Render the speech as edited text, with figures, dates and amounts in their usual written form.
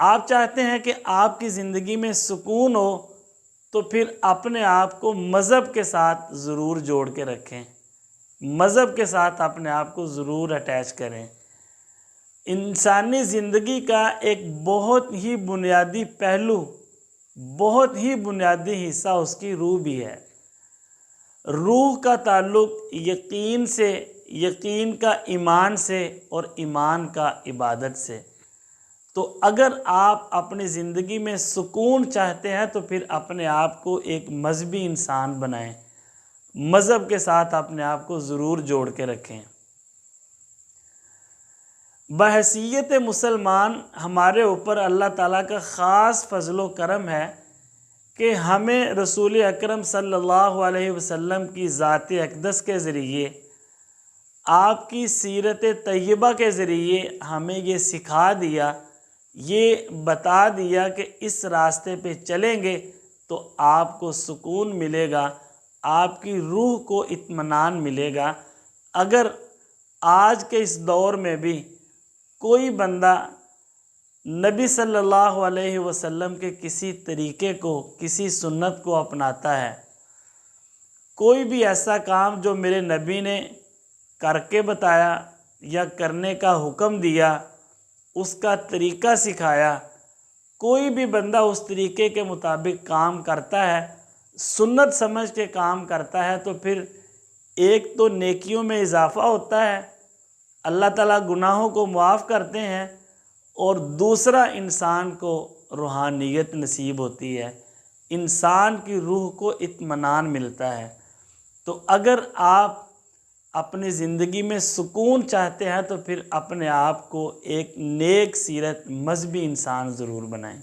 آپ چاہتے ہیں کہ آپ کی زندگی میں سکون ہو تو پھر اپنے آپ کو مذہب کے ساتھ ضرور جوڑ کے رکھیں، مذہب کے ساتھ اپنے آپ کو ضرور اٹیچ کریں۔ انسانی زندگی کا ایک بہت ہی بنیادی پہلو، بہت ہی بنیادی حصہ اس کی روح بھی ہے۔ روح کا تعلق یقین سے، یقین کا ایمان سے، اور ایمان کا عبادت سے۔ تو اگر آپ اپنی زندگی میں سکون چاہتے ہیں تو پھر اپنے آپ کو ایک مذہبی انسان بنائیں، مذہب کے ساتھ اپنے آپ کو ضرور جوڑ کے رکھیں۔ بحیثیت مسلمان ہمارے اوپر اللہ تعالیٰ کا خاص فضل و کرم ہے کہ ہمیں رسول اکرم صلی اللہ علیہ وسلم کی ذات اقدس کے ذریعے، آپ کی سیرت طیبہ کے ذریعے ہمیں یہ سکھا دیا، یہ بتا دیا کہ اس راستے پہ چلیں گے تو آپ کو سکون ملے گا، آپ کی روح کو اطمینان ملے گا۔ اگر آج کے اس دور میں بھی کوئی بندہ نبی صلی اللہ علیہ وسلم کے کسی طریقے کو، کسی سنت کو اپناتا ہے، کوئی بھی ایسا کام جو میرے نبی نے کر کے بتایا یا کرنے کا حکم دیا، اس کا طریقہ سکھایا، کوئی بھی بندہ اس طریقے کے مطابق کام کرتا ہے، سنت سمجھ کے کام کرتا ہے، تو پھر ایک تو نیکیوں میں اضافہ ہوتا ہے، اللہ تعالیٰ گناہوں کو معاف کرتے ہیں، اور دوسرا انسان کو روحانیت نصیب ہوتی ہے، انسان کی روح کو اطمینان ملتا ہے۔ تو اگر آپ اپنی زندگی میں سکون چاہتے ہیں تو پھر اپنے آپ کو ایک نیک سیرت مذہبی انسان ضرور بنائیں۔